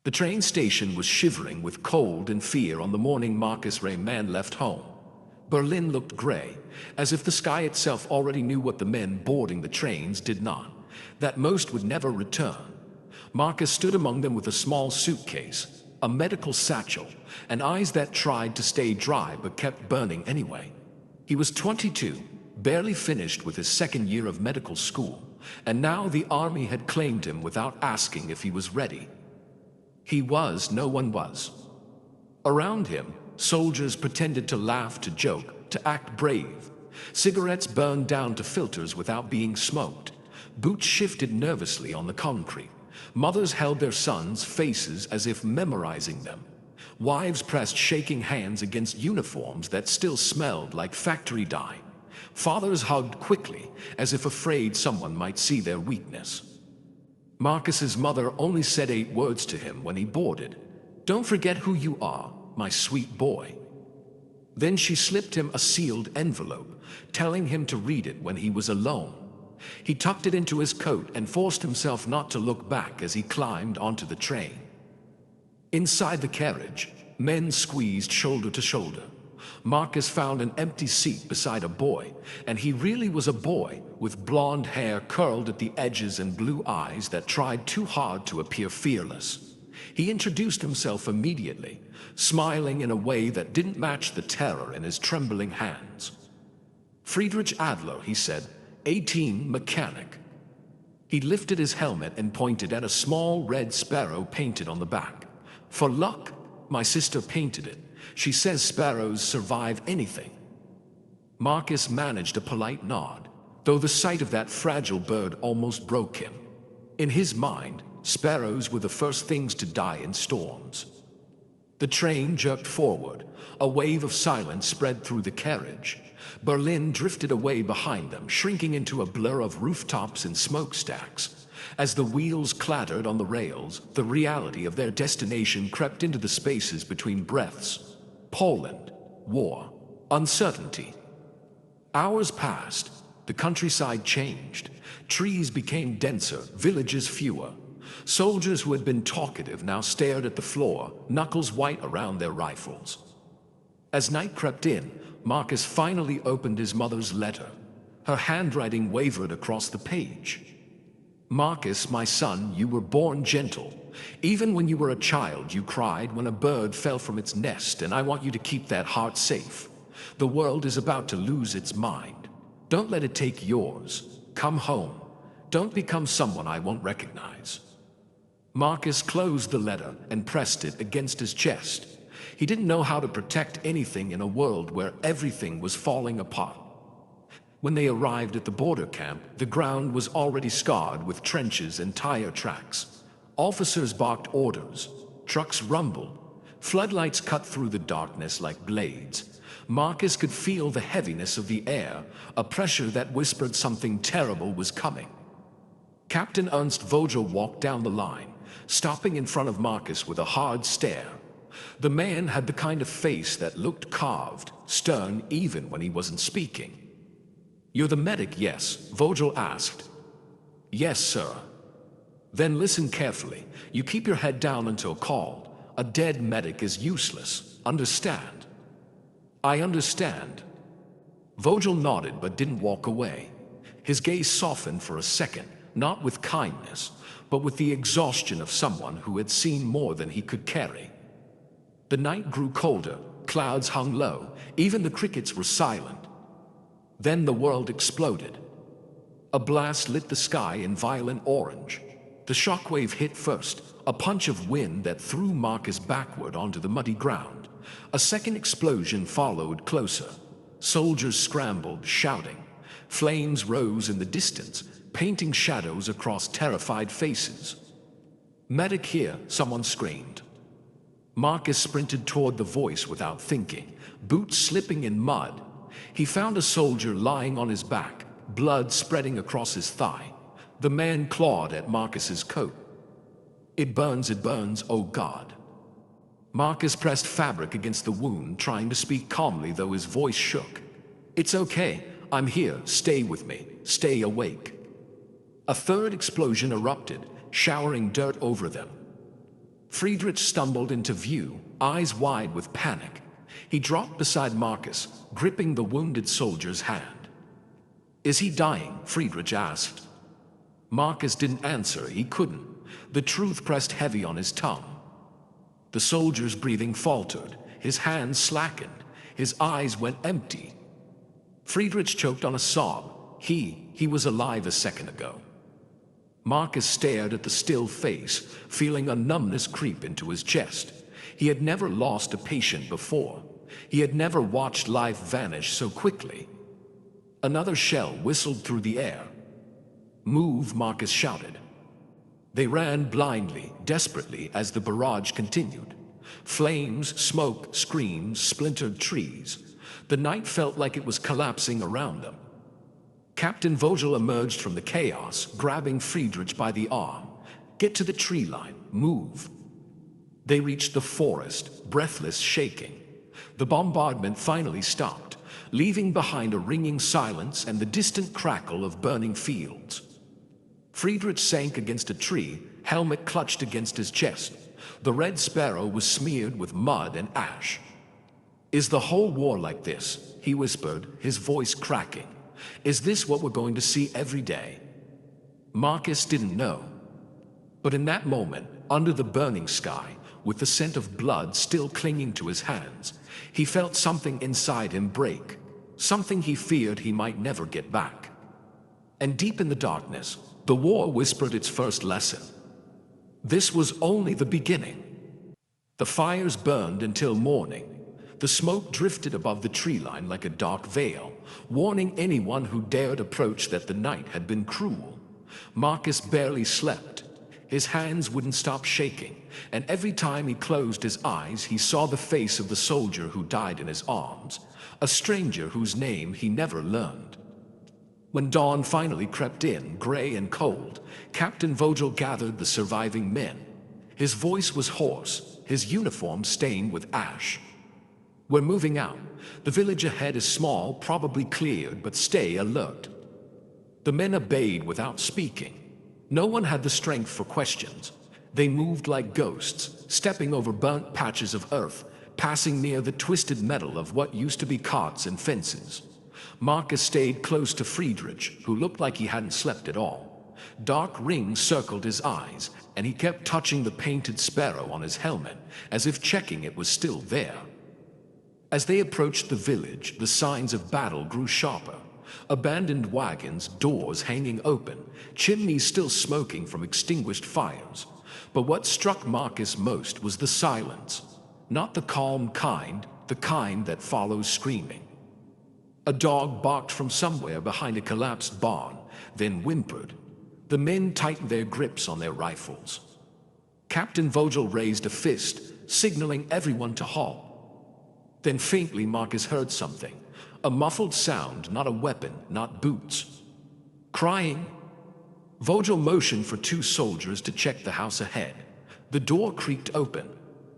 The train station was shivering with cold and fear on the morning Markus Rayman left home. Berlin looked grey, as if the sky itself already knew what the men boarding the trains did not, that most would never return. Markus stood among them with a small suitcase, a medical satchel, and eyes that tried to stay dry but kept burning anyway. He was 22, barely finished with his second year of medical school, and now the army had claimed him without asking if he was ready. He was, no one was. Around him, soldiers pretended to laugh, to joke, to act brave. Cigarettes burned down to filters without being smoked. Boots shifted nervously on the concrete. Mothers held their sons' faces as if memorizing them. Wives pressed shaking hands against uniforms that still smelled like factory dye. Fathers hugged quickly, as if afraid someone might see their weakness. Markus's mother only said 8 words to him when he boarded. "Don't forget who you are, my sweet boy." Then she slipped him a sealed envelope, telling him to read it when he was alone. He tucked it into his coat and forced himself not to look back as he climbed onto the train. Inside the carriage, men squeezed shoulder to shoulder. Markus found an empty seat beside a boy, and he really was a boy, with blonde hair curled at the edges and blue eyes that tried too hard to appear fearless. He introduced himself immediately, smiling in a way that didn't match the terror in his trembling hands. "Friedrich Adler," he said, 18, mechanic. He lifted his helmet and pointed at a small red sparrow painted on the back. "For luck, my sister painted it. She says sparrows survive anything." Markus managed a polite nod, though the sight of that fragile bird almost broke him. In his mind, sparrows were the first things to die in storms. The train jerked forward. A wave of silence spread through the carriage. Berlin drifted away behind them, shrinking into a blur of rooftops and smokestacks. As the wheels clattered on the rails, the reality of their destination crept into the spaces between breaths. Poland, war, uncertainty. Hours passed. The countryside changed. Trees became denser, villages fewer. Soldiers who had been talkative now stared at the floor, knuckles white around their rifles. As night crept in, Markus finally opened his mother's letter. Her handwriting wavered across the page. "Markus, my son, you were born gentle. Even when you were a child, you cried when a bird fell from its nest, and I want you to keep that heart safe. The world is about to lose its mind. Don't let it take yours. Come home. Don't become someone I won't recognize." Markus closed the letter and pressed it against his chest. He didn't know how to protect anything in a world where everything was falling apart. When they arrived at the border camp, the ground was already scarred with trenches and tire tracks. Officers barked orders. Trucks rumbled. Floodlights cut through the darkness like blades. Markus could feel the heaviness of the air, a pressure that whispered something terrible was coming. Captain Ernst Vogel walked down the line, stopping in front of Markus with a hard stare. The man had the kind of face that looked carved, stern even when he wasn't speaking. "You're the medic, yes?" Vogel asked. "Yes, sir." "Then listen carefully. You keep your head down until called. A dead medic is useless. Understand?" "I understand." Vogel nodded but didn't walk away. His gaze softened for a second, not with kindness, but with the exhaustion of someone who had seen more than he could carry. The night grew colder, clouds hung low, even the crickets were silent. Then the world exploded. A blast lit the sky in violent orange. The shockwave hit first, a punch of wind that threw Markus backward onto the muddy ground. A second explosion followed closer. Soldiers scrambled, shouting. Flames rose in the distance, painting shadows across terrified faces. "Medic here," someone screamed. Markus sprinted toward the voice without thinking, boots slipping in mud. He found a soldier lying on his back, blood spreading across his thigh. The man clawed at Markus's coat. It burns, oh God." Markus pressed fabric against the wound, trying to speak calmly, though his voice shook. "It's okay. I'm here. Stay with me. Stay awake." A third explosion erupted, showering dirt over them. Friedrich stumbled into view, eyes wide with panic. He dropped beside Markus, gripping the wounded soldier's hand. "Is he dying?" Friedrich asked. Markus didn't answer. He couldn't. The truth pressed heavy on his tongue. The soldier's breathing faltered. His hands slackened. His eyes went empty. Friedrich choked on a sob. He was alive a second ago. Markus stared at the still face, feeling a numbness creep into his chest. He had never lost a patient before. He had never watched life vanish so quickly. Another shell whistled through the air. "Move," Markus shouted. They ran blindly, desperately, as the barrage continued. Flames, smoke, screams, splintered trees. The night felt like it was collapsing around them. Captain Vogel emerged from the chaos, grabbing Friedrich by the arm. "Get to the tree line. Move." They reached the forest, breathless, shaking. The bombardment finally stopped, leaving behind a ringing silence and the distant crackle of burning fields. Friedrich sank against a tree, helmet clutched against his chest. The red sparrow was smeared with mud and ash. "Is the whole war like this?" he whispered, his voice cracking. "Is this what we're going to see every day?" Markus didn't know. But in that moment, under the burning sky, with the scent of blood still clinging to his hands, he felt something inside him break, something he feared he might never get back. And deep in the darkness, the war whispered its first lesson. This was only the beginning. The fires burned until morning. The smoke drifted above the tree line like a dark veil, warning anyone who dared approach that the night had been cruel. Markus barely slept. His hands wouldn't stop shaking, and every time he closed his eyes, he saw the face of the soldier who died in his arms, a stranger whose name he never learned. When dawn finally crept in, gray and cold, Captain Vogel gathered the surviving men. His voice was hoarse, his uniform stained with ash. "We're moving out. The village ahead is small, probably cleared, but stay alert." The men obeyed without speaking. No one had the strength for questions. They moved like ghosts, stepping over burnt patches of earth, passing near the twisted metal of what used to be carts and fences. Markus stayed close to Friedrich, who looked like he hadn't slept at all. Dark rings circled his eyes, and he kept touching the painted sparrow on his helmet, as if checking it was still there. As they approached the village, the signs of battle grew sharper. Abandoned wagons, doors hanging open, chimneys still smoking from extinguished fires. But what struck Markus most was the silence. Not the calm kind, the kind that follows screaming. A dog barked from somewhere behind a collapsed barn, then whimpered. The men tightened their grips on their rifles. Captain Vogel raised a fist, signaling everyone to halt. Then faintly Markus heard something. A muffled sound, not a weapon, not boots. Crying. Vogel motioned for two soldiers to check the house ahead. The door creaked open.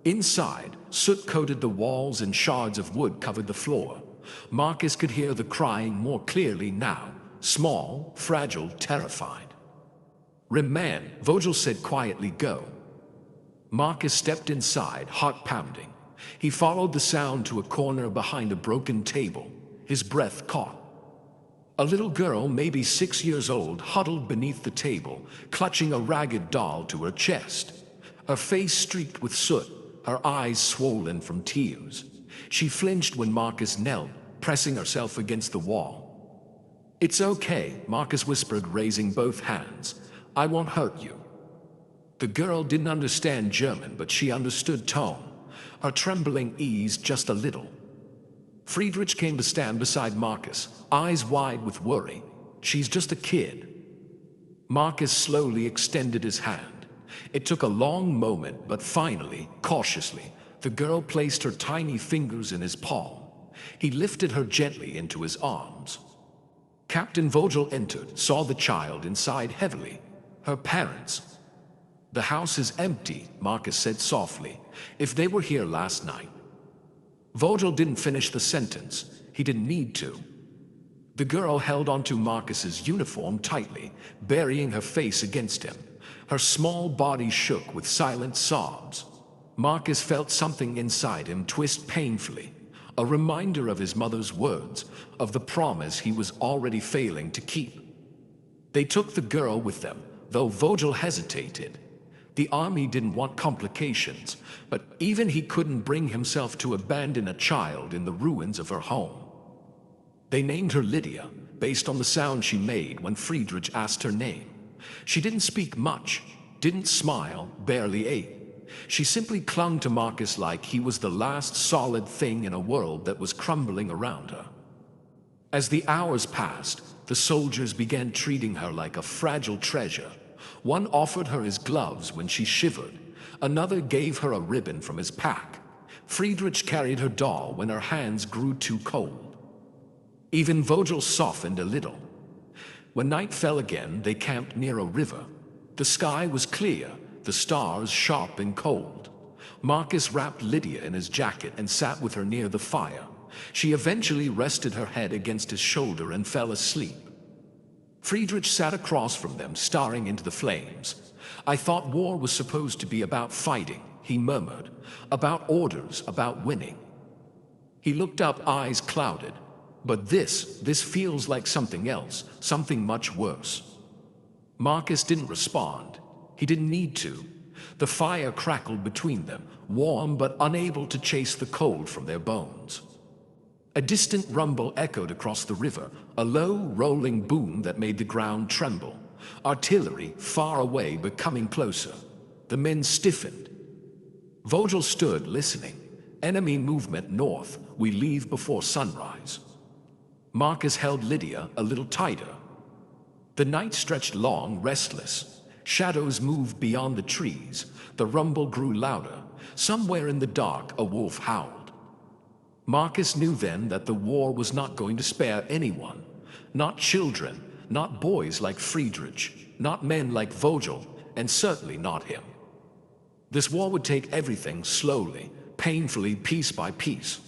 Inside, soot coated the walls and shards of wood covered the floor. Markus could hear the crying more clearly now, small, fragile, terrified. "Rem-man," Vogel said quietly, "go." Markus stepped inside, heart pounding. He followed the sound to a corner behind a broken table. His breath caught. A little girl, maybe 6 years old, huddled beneath the table, clutching a ragged doll to her chest. Her face streaked with soot, her eyes swollen from tears. She flinched when Markus knelt, pressing herself against the wall. "It's okay," Markus whispered, raising both hands. "I won't hurt you." The girl didn't understand German, but she understood tone. Her trembling eased just a little. Friedrich came to stand beside Markus, eyes wide with worry. "She's just a kid." Markus slowly extended his hand. It took a long moment, but finally, cautiously, the girl placed her tiny fingers in his palm. He lifted her gently into his arms. Captain Vogel entered, saw the child inside heavily. Her parents. "The house is empty," Markus said softly. "If they were here last night." Vogel didn't finish the sentence. He didn't need to. The girl held onto Markus's uniform tightly, burying her face against him. Her small body shook with silent sobs. Markus felt something inside him twist painfully, a reminder of his mother's words, of the promise he was already failing to keep. They took the girl with them, though Vogel hesitated. The army didn't want complications, but even he couldn't bring himself to abandon a child in the ruins of her home. They named her Lidia, based on the sound she made when Friedrich asked her name. She didn't speak much, didn't smile, barely ate. She simply clung to Markus like he was the last solid thing in a world that was crumbling around her. As the hours passed, the soldiers began treating her like a fragile treasure. One offered her his gloves when she shivered. Another gave her a ribbon from his pack. Friedrich carried her doll when her hands grew too cold. Even Vogel softened a little. When night fell again, they camped near a river. The sky was clear, the stars sharp and cold. Markus wrapped Lidia in his jacket and sat with her near the fire. She eventually rested her head against his shoulder and fell asleep. Friedrich sat across from them, staring into the flames. "I thought war was supposed to be about fighting," he murmured. "About orders, about winning." He looked up, eyes clouded. "But this feels like something else, something much worse." Markus didn't respond. He didn't need to. The fire crackled between them, warm but unable to chase the cold from their bones. A distant rumble echoed across the river, a low, rolling boom that made the ground tremble. Artillery, far away but coming closer. The men stiffened. Vogel stood, listening. "Enemy movement north. We leave before sunrise." Markus held Lidia a little tighter. The night stretched long, restless. Shadows moved beyond the trees. The rumble grew louder. Somewhere in the dark, a wolf howled. Markus knew then that the war was not going to spare anyone. Not children, not boys like Friedrich, not men like Vogel, and certainly not him. This war would take everything slowly, painfully, piece by piece.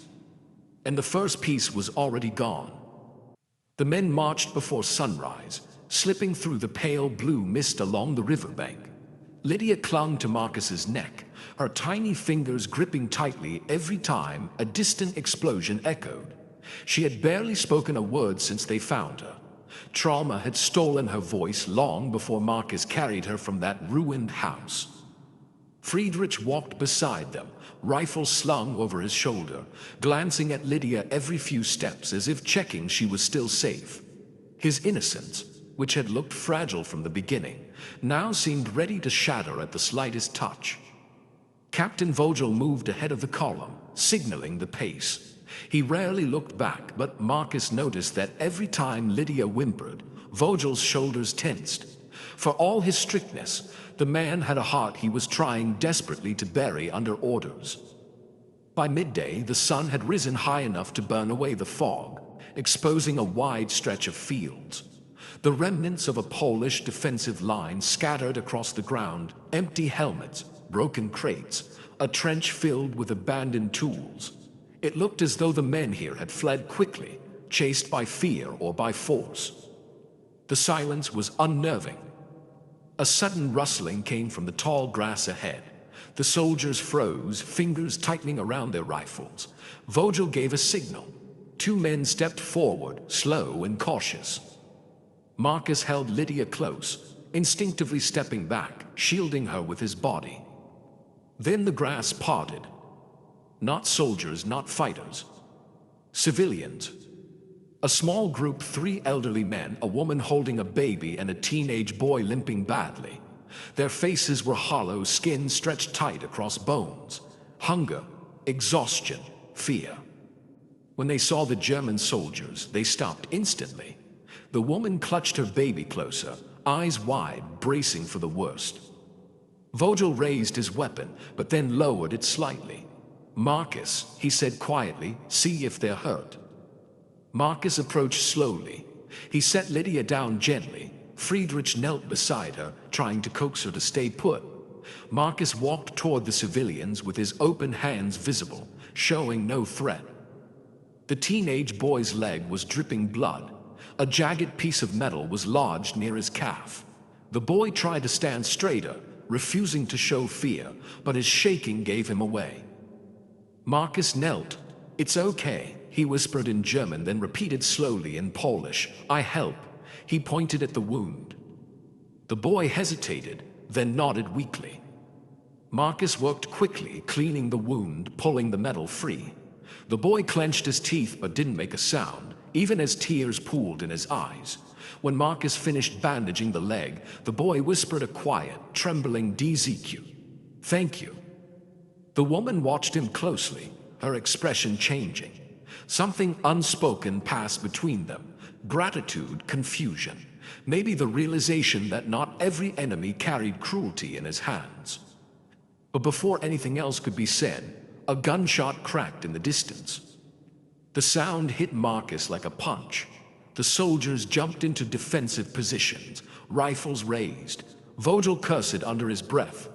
And the first piece was already gone. The men marched before sunrise, slipping through the pale blue mist along the riverbank. Lidia clung to Markus's neck, her tiny fingers gripping tightly every time a distant explosion echoed. She had barely spoken a word since they found her. Trauma had stolen her voice long before Markus carried her from that ruined house. Friedrich walked beside them, rifle slung over his shoulder, glancing at Lidia every few steps as if checking she was still safe. His innocence, which had looked fragile from the beginning, now seemed ready to shatter at the slightest touch. Captain Vogel moved ahead of the column, signaling the pace. He rarely looked back, but Markus noticed that every time Lidia whimpered, Vogel's shoulders tensed. For all his strictness, the man had a heart he was trying desperately to bury under orders. By midday, the sun had risen high enough to burn away the fog, exposing a wide stretch of fields. The remnants of a Polish defensive line scattered across the ground, empty helmets, broken crates, a trench filled with abandoned tools. It looked as though the men here had fled quickly, chased by fear or by force. The silence was unnerving. A sudden rustling came from the tall grass ahead. The soldiers froze, fingers tightening around their rifles. Vogel gave a signal. Two men stepped forward, slow and cautious. Markus held Lidia close, instinctively stepping back, shielding her with his body. Then the grass parted. Not soldiers, not fighters. Civilians. A small group, 3 elderly men, a woman holding a baby, and a teenage boy limping badly. Their faces were hollow, skin stretched tight across bones. Hunger, exhaustion, fear. When they saw the German soldiers, they stopped instantly. The woman clutched her baby closer, eyes wide, bracing for the worst. Vogel raised his weapon, but then lowered it slightly. "Markus," he said quietly, "see if they're hurt." Markus approached slowly. He set Lidia down gently. Friedrich knelt beside her, trying to coax her to stay put. Markus walked toward the civilians with his open hands visible, showing no threat. The teenage boy's leg was dripping blood. A jagged piece of metal was lodged near his calf. The boy tried to stand straighter, refusing to show fear, but his shaking gave him away. Markus knelt. "It's okay," he whispered in German, then repeated slowly in Polish, "I help." He pointed at the wound. The boy hesitated, then nodded weakly. Markus worked quickly, cleaning the wound, pulling the metal free. The boy clenched his teeth but didn't make a sound, even as tears pooled in his eyes. When Markus finished bandaging the leg, the boy whispered a quiet, trembling DZQ. "Thank you." The woman watched him closely, her expression changing. Something unspoken passed between them. Gratitude, confusion, maybe the realization that not every enemy carried cruelty in his hands. But before anything else could be said, a gunshot cracked in the distance. The sound hit Markus like a punch. The soldiers jumped into defensive positions, rifles raised. Vogel cursed under his breath.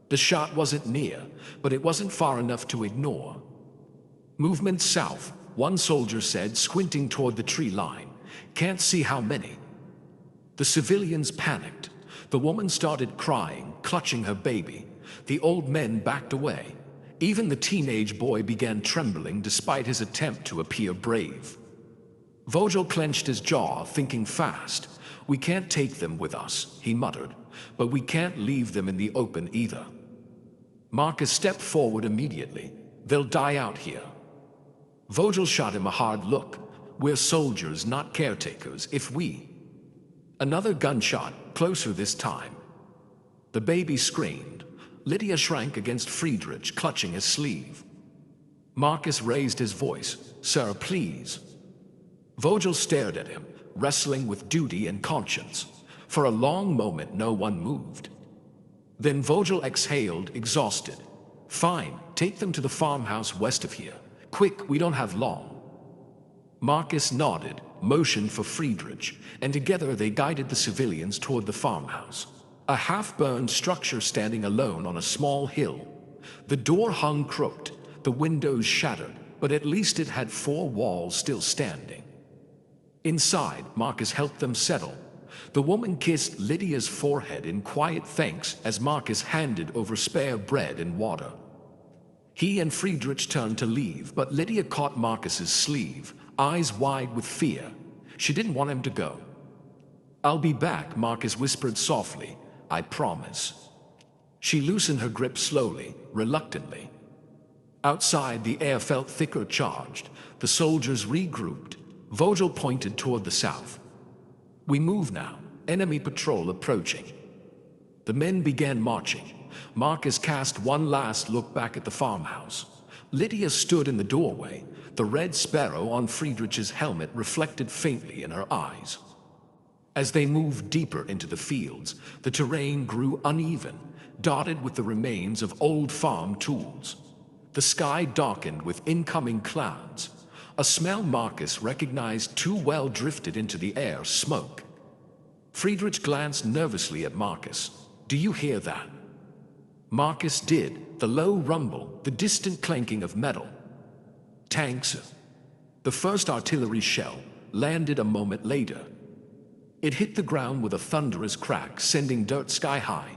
The shot wasn't near, but it wasn't far enough to ignore. "Movement south," one soldier said, squinting toward the tree line. "Can't see how many." The civilians panicked. The woman started crying, clutching her baby. The old men backed away. Even the teenage boy began trembling despite his attempt to appear brave. Vogel clenched his jaw, thinking fast. "We can't take them with us," he muttered, "but we can't leave them in the open either." Markus stepped forward immediately. "They'll die out here." Vogel shot him a hard look. "We're soldiers, not caretakers. If we..." Another gunshot, closer this time. The baby screamed. Lidia shrank against Friedrich, clutching his sleeve. Markus raised his voice. "Sir, please." Vogel stared at him, wrestling with duty and conscience. For a long moment, no one moved. Then Vogel exhaled, exhausted. "Fine, take them to the farmhouse west of here. Quick, we don't have long." Markus nodded, motioned for Friedrich, and together they guided the civilians toward the farmhouse. A half-burned structure standing alone on a small hill. The door hung crooked, the windows shattered, but at least it had 4 walls still standing. Inside, Markus helped them settle. The woman kissed Lidia's forehead in quiet thanks as Markus handed over spare bread and water. He and Friedrich turned to leave, but Lidia caught Markus's sleeve, eyes wide with fear. She didn't want him to go. "I'll be back," Markus whispered softly. "I promise." She loosened her grip slowly, reluctantly. Outside, the air felt thicker, charged. The soldiers regrouped. Vogel pointed toward the south. "We move now. Enemy patrol approaching." The men began marching. Markus cast one last look back at the farmhouse. Lidia stood in the doorway. The red sparrow on Friedrich's helmet reflected faintly in her eyes. As they moved deeper into the fields, the terrain grew uneven, dotted with the remains of old farm tools. The sky darkened with incoming clouds. A smell Markus recognized too well drifted into the air: smoke. Friedrich glanced nervously at Markus. "Do you hear that?" Markus did. The low rumble, the distant clanking of metal. Tanks. The first artillery shell landed a moment later. It hit the ground with a thunderous crack, sending dirt sky high.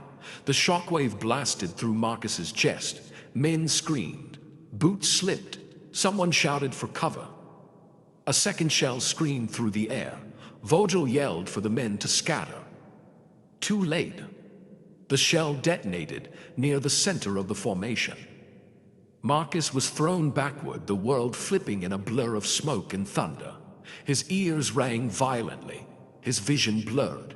The shockwave blasted through Markus's chest. Men screamed. Boots slipped. Someone shouted for cover. A second shell screamed through the air. Vogel yelled for the men to scatter. Too late. The shell detonated near the center of the formation. Markus was thrown backward, the world flipping in a blur of smoke and thunder. His ears rang violently, his vision blurred.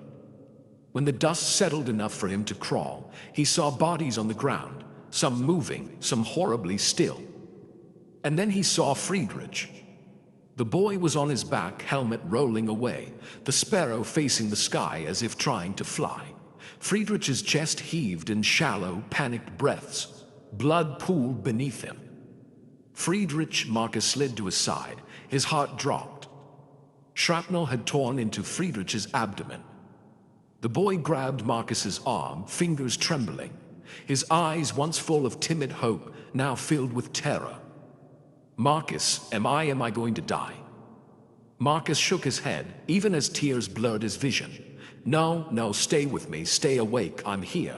When the dust settled enough for him to crawl, he saw bodies on the ground, some moving, some horribly still. And then he saw Friedrich. The boy was on his back, helmet rolling away, the sparrow facing the sky as if trying to fly. Friedrich's chest heaved in shallow, panicked breaths. Blood pooled beneath him. Friedrich, Markus slid to his side. His heart dropped. Shrapnel had torn into Friedrich's abdomen. The boy grabbed Markus's arm, fingers trembling. His eyes, once full of timid hope, now filled with terror. "Markus, am I going to die?" Markus shook his head, even as tears blurred his vision. No, stay with me, stay awake, I'm here."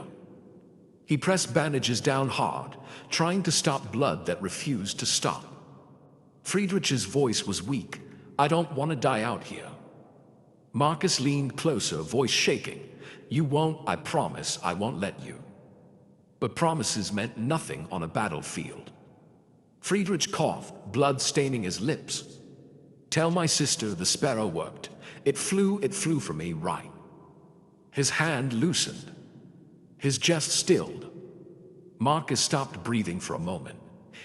He pressed bandages down hard, trying to stop blood that refused to stop. Friedrich's voice was weak. "I don't want to die out here." Markus leaned closer, voice shaking. "You won't, I promise, I won't let you." But promises meant nothing on a battlefield. Friedrich coughed, blood staining his lips. "Tell my sister the sparrow worked. It flew for me right." His hand loosened. His chest stilled. Markus stopped breathing for a moment.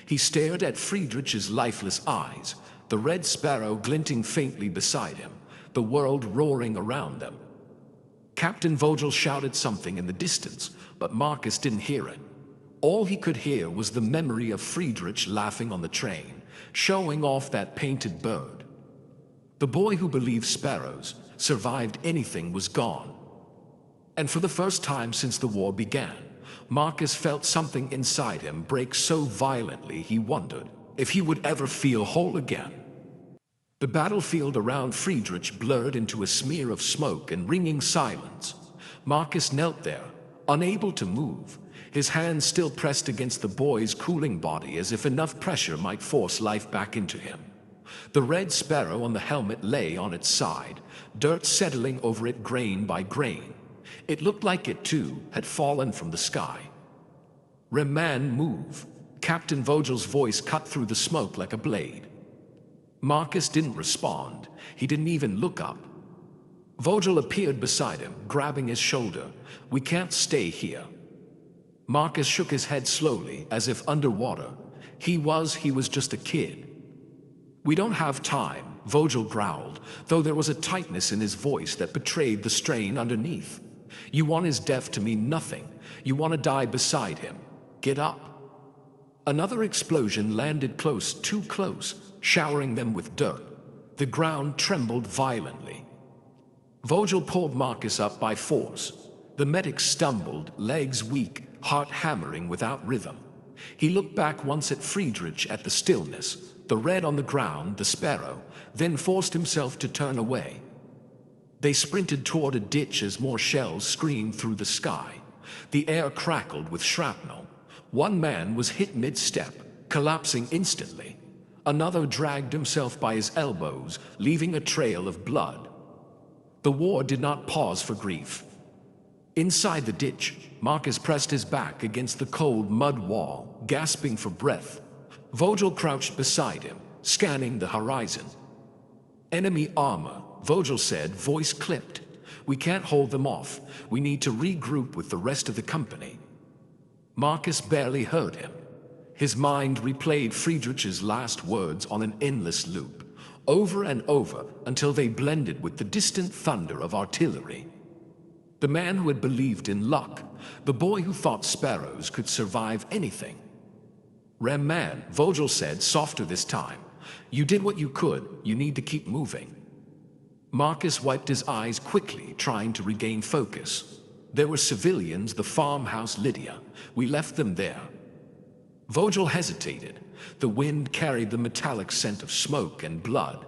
He stared at Friedrich's lifeless eyes, the red sparrow glinting faintly beside him, the world roaring around them. Captain Vogel shouted something in the distance, but Markus didn't hear it. All he could hear was the memory of Friedrich laughing on the train, showing off that painted bird. The boy who believed sparrows survived anything was gone. And for the first time since the war began, Markus felt something inside him break so violently he wondered if he would ever feel whole again. The battlefield around Friedrich blurred into a smear of smoke and ringing silence. Markus knelt there, unable to move, his hands still pressed against the boy's cooling body as if enough pressure might force life back into him. The red sparrow on the helmet lay on its side, dirt settling over it grain by grain. It looked like it, too, had fallen from the sky. "Reman, move." Captain Vogel's voice cut through the smoke like a blade. Markus didn't respond. He didn't even look up. Vogel appeared beside him, grabbing his shoulder. "We can't stay here." Markus shook his head slowly, as if underwater. He was just a kid. "We don't have time," Vogel growled, though there was a tightness in his voice that betrayed the strain underneath. "You want his death to mean nothing. You want to die beside him. Get up." Another explosion landed close, too close, showering them with dirt. The ground trembled violently. Vogel pulled Markus up by force. The medic stumbled, legs weak, heart hammering without rhythm. He looked back once at Friedrich, at the stillness, the red on the ground, the sparrow, then forced himself to turn away. They sprinted toward a ditch as more shells screamed through the sky. The air crackled with shrapnel. One man was hit mid-step, collapsing instantly. Another dragged himself by his elbows, leaving a trail of blood. The war did not pause for grief. Inside the ditch, Markus pressed his back against the cold mud wall, gasping for breath. Vogel crouched beside him, scanning the horizon. "Enemy armor," Vogel said, voice clipped. "We can't hold them off. We need to regroup with the rest of the company." Markus barely heard him. His mind replayed Friedrich's last words on an endless loop, over and over until they blended with the distant thunder of artillery. The man who had believed in luck, the boy who thought sparrows could survive anything. "Reman," Vogel said, softer this time. "You did what you could. You need to keep moving." Markus wiped his eyes quickly, trying to regain focus. "There were civilians, the farmhouse, Lidia. We left them there." Vogel hesitated. The wind carried the metallic scent of smoke and blood.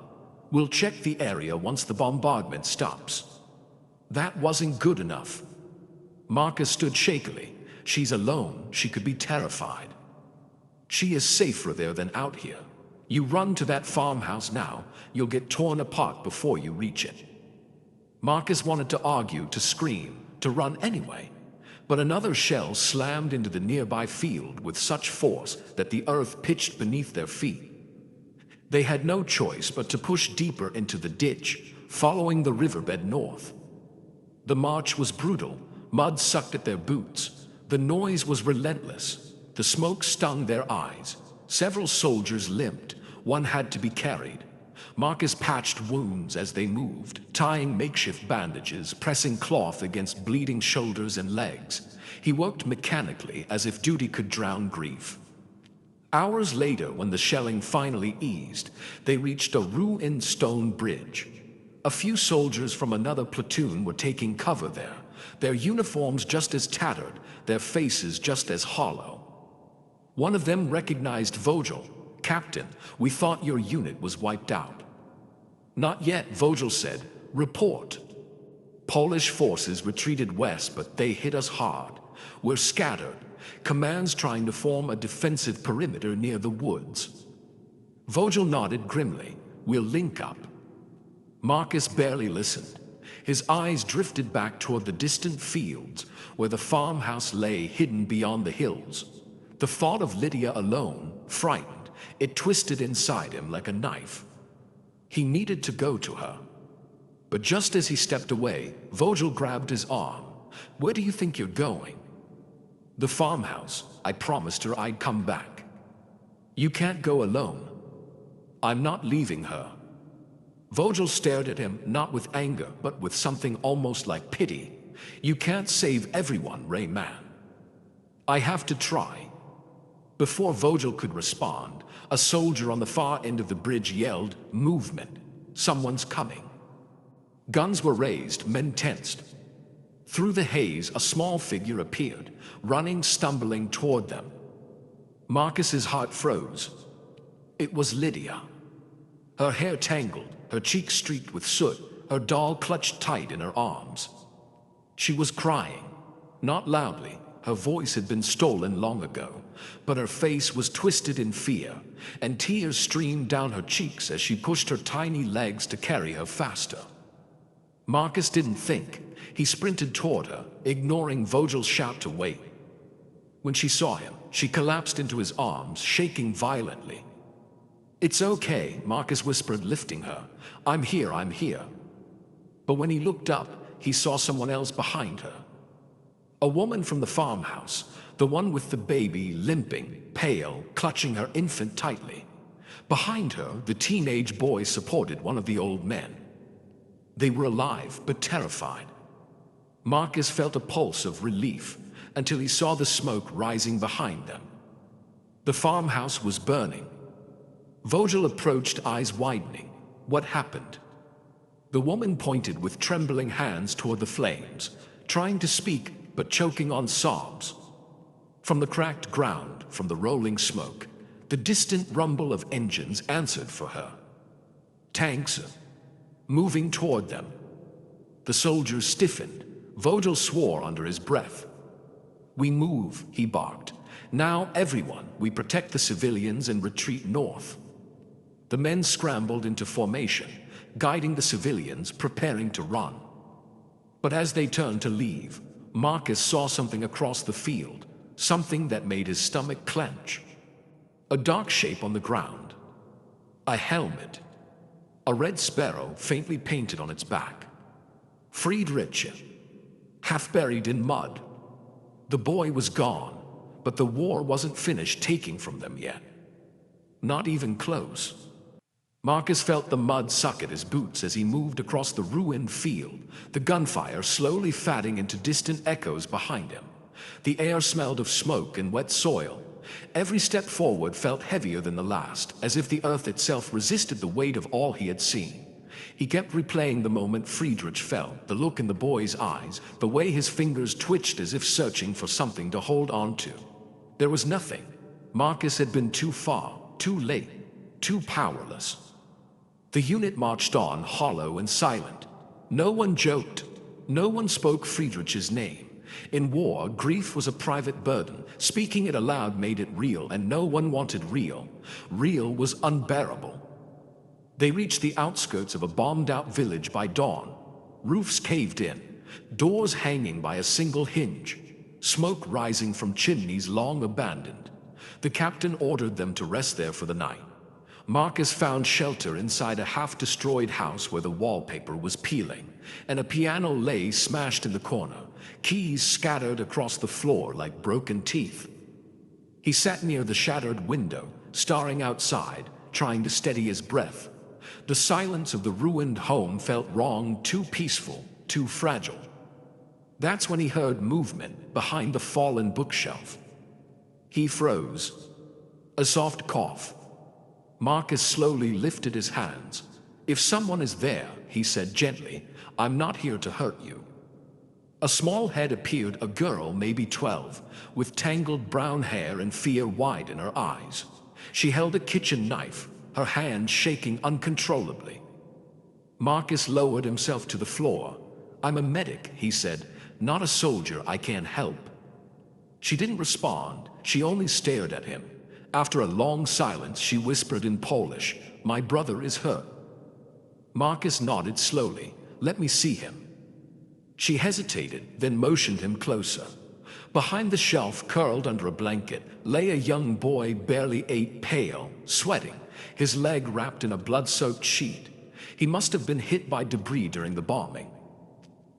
"We'll check the area once the bombardment stops." That wasn't good enough. Markus stood shakily. "She's alone. She could be terrified." "She is safer there than out here. You run to that farmhouse now. You'll get torn apart before you reach it." Markus wanted to argue, to scream, to run anyway. But another shell slammed into the nearby field with such force that the earth pitched beneath their feet. They had no choice but to push deeper into the ditch, following the riverbed north. The march was brutal. Mud sucked at their boots. The noise was relentless. The smoke stung their eyes. Several soldiers limped. One had to be carried. Markus patched wounds as they moved, tying makeshift bandages, pressing cloth against bleeding shoulders and legs. He worked mechanically, as if duty could drown grief. Hours later, when the shelling finally eased, they reached a ruined stone bridge. A few soldiers from another platoon were taking cover there, their uniforms just as tattered, their faces just as hollow. One of them recognized Vogel. "Captain, we thought your unit was wiped out." "Not yet," Vogel said. "Report." "Polish forces retreated west, but they hit us hard. We're scattered. commands trying to form a defensive perimeter near the woods. Vogel nodded grimly. We'll link up. Markus barely listened. His eyes drifted back toward the distant fields where the farmhouse lay hidden beyond the hills. The thought of Lidia alone, frightened, it twisted inside him like a knife. He needed to go to her. But just as he stepped away, Vogel grabbed his arm. Where do you think you're going? The farmhouse. I promised her I'd come back. You can't go alone. I'm not leaving her. Vogel stared at him, not with anger, but with something almost like pity. You can't save everyone, Rayman. I have to try. Before Vogel could respond, a soldier on the far end of the bridge yelled, "Movement! Someone's coming!" Guns were raised, men tensed. Through the haze, a small figure appeared, running, stumbling toward them. Markus's heart froze. It was Lidia. Her hair tangled, her cheeks streaked with soot, her doll clutched tight in her arms. She was crying, not loudly. Her voice had been stolen long ago, but her face was twisted in fear, and tears streamed down her cheeks as she pushed her tiny legs to carry her faster. Markus didn't think. He sprinted toward her, ignoring Vogel's shout to wait. When she saw him, she collapsed into his arms, shaking violently. "It's okay," Markus whispered, lifting her. I'm here." But when he looked up, he saw someone else behind her. A woman from the farmhouse, the one with the baby, limping, pale, clutching her infant tightly. Behind her, the teenage boy supported one of the old men. They were alive, but terrified. Markus felt a pulse of relief until he saw the smoke rising behind them. The farmhouse was burning. Vogel approached, eyes widening. What happened? The woman pointed with trembling hands toward the flames, trying to speak, but choking on sobs. From the cracked ground, from the rolling smoke, the distant rumble of engines answered for her. Tanks moving toward them. The soldiers stiffened. Vogel swore under his breath. "We move," he barked. "Now, everyone, we protect the civilians and retreat north." The men scrambled into formation, guiding the civilians, preparing to run. But as they turned to leave, Markus saw something across the field, something that made his stomach clench. A dark shape on the ground. A helmet. A red sparrow faintly painted on its back. Friedrich, half buried in mud. The boy was gone, but the war wasn't finished taking from them yet. Not even close. Markus felt the mud suck at his boots as he moved across the ruined field, the gunfire slowly fading into distant echoes behind him. The air smelled of smoke and wet soil. Every step forward felt heavier than the last, as if the earth itself resisted the weight of all he had seen. He kept replaying the moment Friedrich fell, the look in the boy's eyes, the way his fingers twitched as if searching for something to hold on to. There was nothing. Markus had been too far, too late, too powerless. The unit marched on, hollow and silent. No one joked. No one spoke Friedrich's name. In war, grief was a private burden. Speaking it aloud made it real, and no one wanted real. Real was unbearable. They reached the outskirts of a bombed-out village by dawn. Roofs caved in, doors hanging by a single hinge, smoke rising from chimneys long abandoned. The captain ordered them to rest there for the night. Markus found shelter inside a half-destroyed house where the wallpaper was peeling, and a piano lay smashed in the corner, keys scattered across the floor like broken teeth. He sat near the shattered window, staring outside, trying to steady his breath. The silence of the ruined home felt wrong, too peaceful, too fragile. That's when he heard movement behind the fallen bookshelf. He froze. A soft cough. Markus slowly lifted his hands. "If someone is there," he said gently, "I'm not here to hurt you." A small head appeared, a girl, maybe 12, with tangled brown hair and fear wide in her eyes. She held a kitchen knife, her hand shaking uncontrollably. Markus lowered himself to the floor. "I'm a medic," he said, "not a soldier. I can't help." She didn't respond, she only stared at him. After a long silence, she whispered in Polish, "My brother is hurt." Markus nodded slowly. "Let me see him." She hesitated, then motioned him closer. Behind the shelf, curled under a blanket, lay a young boy, barely 8, pale, sweating, his leg wrapped in a blood-soaked sheet. He must have been hit by debris during the bombing.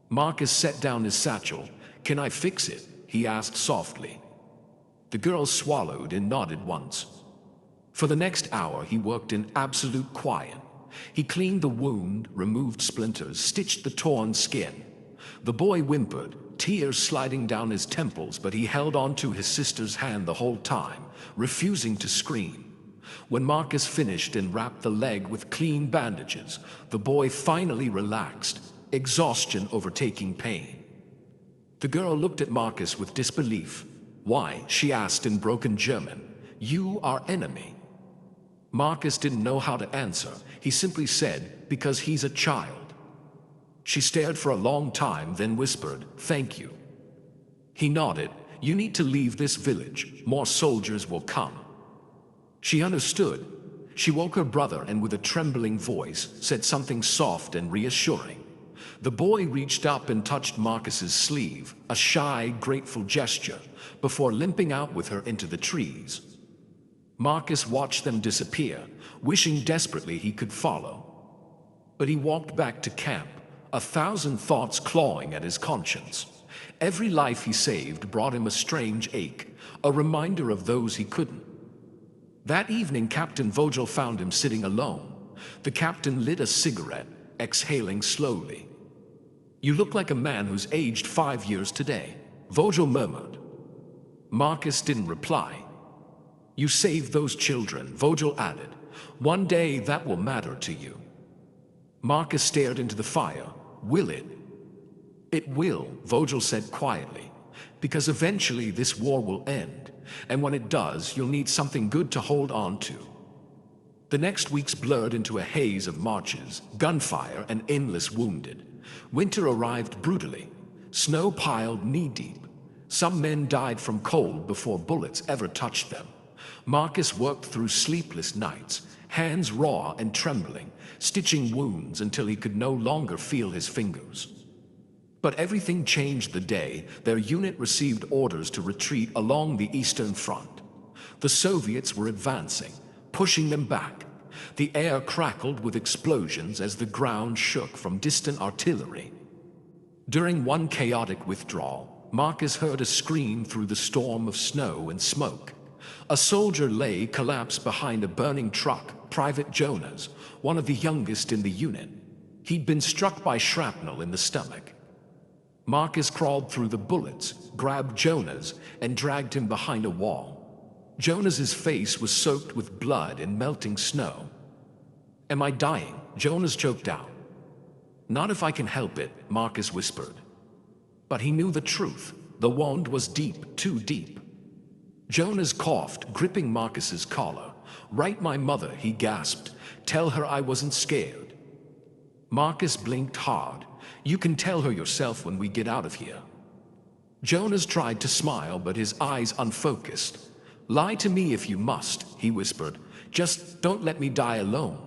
Markus set down his satchel. "Can I fix it?" he asked softly. The girl swallowed and nodded once. For the next hour, he worked in absolute quiet. He cleaned the wound, removed splinters, stitched the torn skin. The boy whimpered, tears sliding down his temples, but he held on to his sister's hand the whole time, refusing to scream. When Markus finished and wrapped the leg with clean bandages, the boy finally relaxed, exhaustion overtaking pain. The girl looked at Markus with disbelief. "Why?" she asked in broken German. "You are enemy." Markus didn't know how to answer. He simply said, "Because he's a child." She stared for a long time, then whispered, "Thank you." He nodded. "You need to leave this village. More soldiers will come." She understood. She woke her brother and with a trembling voice said something soft and reassuring. The boy reached up and touched Markus's sleeve, a shy, grateful gesture, before limping out with her into the trees. Markus watched them disappear, wishing desperately he could follow. But he walked back to camp, 1,000 thoughts clawing at his conscience. Every life he saved brought him a strange ache, a reminder of those he couldn't. That evening, Captain Vogel found him sitting alone. The captain lit a cigarette, exhaling slowly. "You look like a man who's aged 5 years today," Vogel murmured. Markus didn't reply. "You saved those children," Vogel added. "One day that will matter to you." Markus stared into the fire. "Will it?" "It will," Vogel said quietly, "because eventually this war will end, and when it does, you'll need something good to hold on to." The next weeks blurred into a haze of marches, gunfire, and endless wounded. Winter arrived brutally. Snow piled knee-deep. Some men died from cold before bullets ever touched them. Markus worked through sleepless nights, hands raw and trembling, stitching wounds until he could no longer feel his fingers. But everything changed the day their unit received orders to retreat along the Eastern Front. The Soviets were advancing, pushing them back. The air crackled with explosions as the ground shook from distant artillery. During one chaotic withdrawal, Markus heard a scream through the storm of snow and smoke. A soldier lay collapsed behind a burning truck, Private Jonas, one of the youngest in the unit. He'd been struck by shrapnel in the stomach. Markus crawled through the bullets, grabbed Jonas, and dragged him behind a wall. Jonas's face was soaked with blood and melting snow. "Am I dying?" Jonas choked out. "Not if I can help it," Markus whispered. But he knew the truth. The wound was deep, too deep. Jonas coughed, gripping Markus's collar. "Write my mother," he gasped. "Tell her I wasn't scared." Markus blinked hard. "You can tell her yourself when we get out of here." Jonas tried to smile, but his eyes unfocused. "Lie to me if you must," he whispered. "Just don't let me die alone."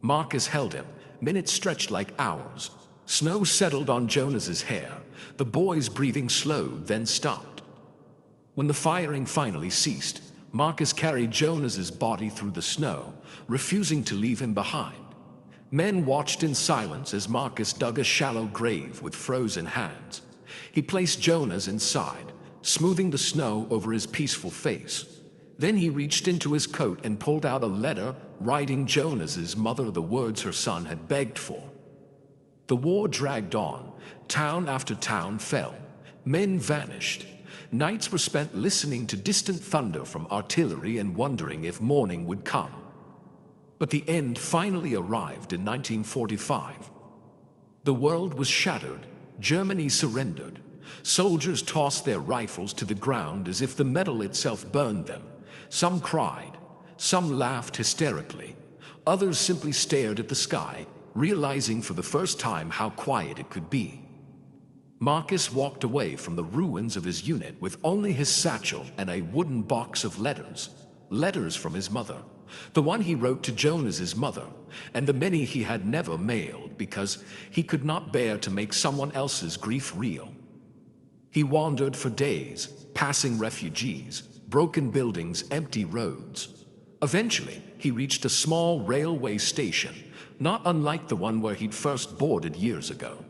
Markus held him. Minutes stretched like hours. Snow settled on Jonas's hair. The boy's breathing slowed, then stopped. When the firing finally ceased, Markus carried Jonas's body through the snow, refusing to leave him behind. Men watched in silence as Markus dug a shallow grave with frozen hands. He placed Jonas inside, smoothing the snow over his peaceful face. Then he reached into his coat and pulled out a letter, writing Jonas's mother the words her son had begged for. The war dragged on. Town after town fell. Men vanished. Nights were spent listening to distant thunder from artillery and wondering if morning would come. But the end finally arrived in 1945. The world was shattered. Germany surrendered. Soldiers tossed their rifles to the ground as if the metal itself burned them. Some cried. Some laughed hysterically. Others simply stared at the sky, realizing for the first time how quiet it could be. Markus walked away from the ruins of his unit with only his satchel and a wooden box of letters. Letters from his mother. The one he wrote to Jonas's mother, and the many he had never mailed because he could not bear to make someone else's grief real. He wandered for days, passing refugees, broken buildings, empty roads. Eventually, he reached a small railway station, not unlike the one where he'd first boarded years ago.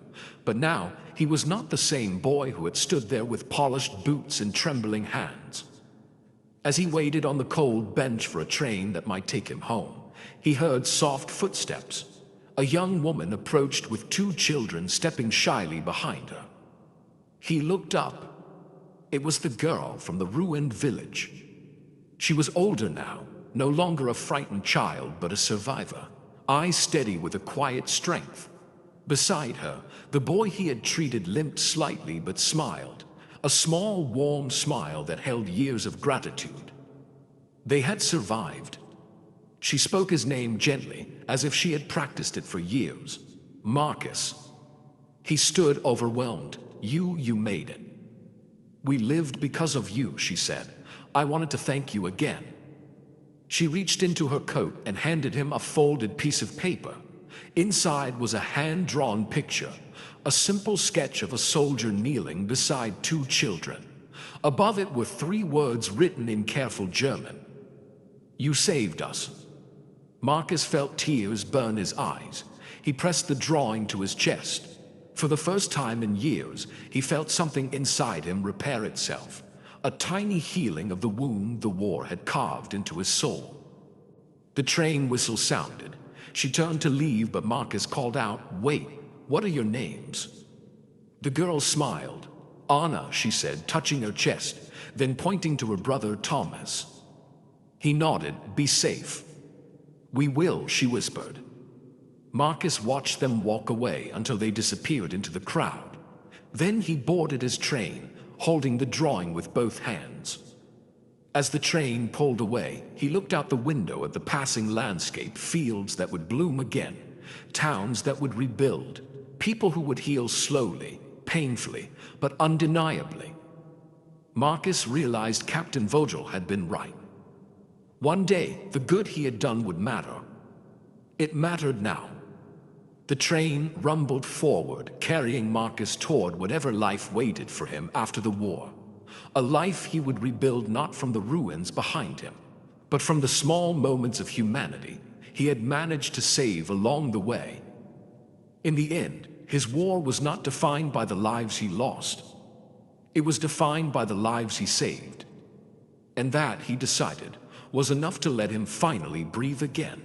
But now, he was not the same boy who had stood there with polished boots and trembling hands. As he waited on the cold bench for a train that might take him home, he heard soft footsteps. A young woman approached with 2 children stepping shyly behind her. He looked up. It was the girl from the ruined village. She was older now, no longer a frightened child but a survivor, eyes steady with a quiet strength. Beside her, the boy he had treated limped slightly but smiled, a small, warm smile that held years of gratitude. They had survived. She spoke his name gently, as if she had practiced it for years. Markus. He stood overwhelmed. You made it. We lived because of you, she said. I wanted to thank you again. She reached into her coat and handed him a folded piece of paper. Inside was a hand-drawn picture, a simple sketch of a soldier kneeling beside 2 children. Above it were 3 words written in careful German. You saved us. Markus felt tears burn his eyes. He pressed the drawing to his chest. For the first time in years, he felt something inside him repair itself, a tiny healing of the wound the war had carved into his soul. The train whistle sounded. She turned to leave, but Markus called out, "Wait, what are your names?" The girl smiled. "Anna," she said, touching her chest, then pointing to her brother Thomas. He nodded. "Be safe." "We will," she whispered. Markus watched them walk away until they disappeared into the crowd. Then he boarded his train, holding the drawing with both hands. As the train pulled away, he looked out the window at the passing landscape, fields that would bloom again, towns that would rebuild, people who would heal slowly, painfully, but undeniably. Markus realized Captain Vogel had been right. One day, the good he had done would matter. It mattered now. The train rumbled forward, carrying Markus toward whatever life waited for him after the war. A life he would rebuild not from the ruins behind him, but from the small moments of humanity he had managed to save along the way. In the end, his war was not defined by the lives he lost. It was defined by the lives he saved. And that, he decided, was enough to let him finally breathe again.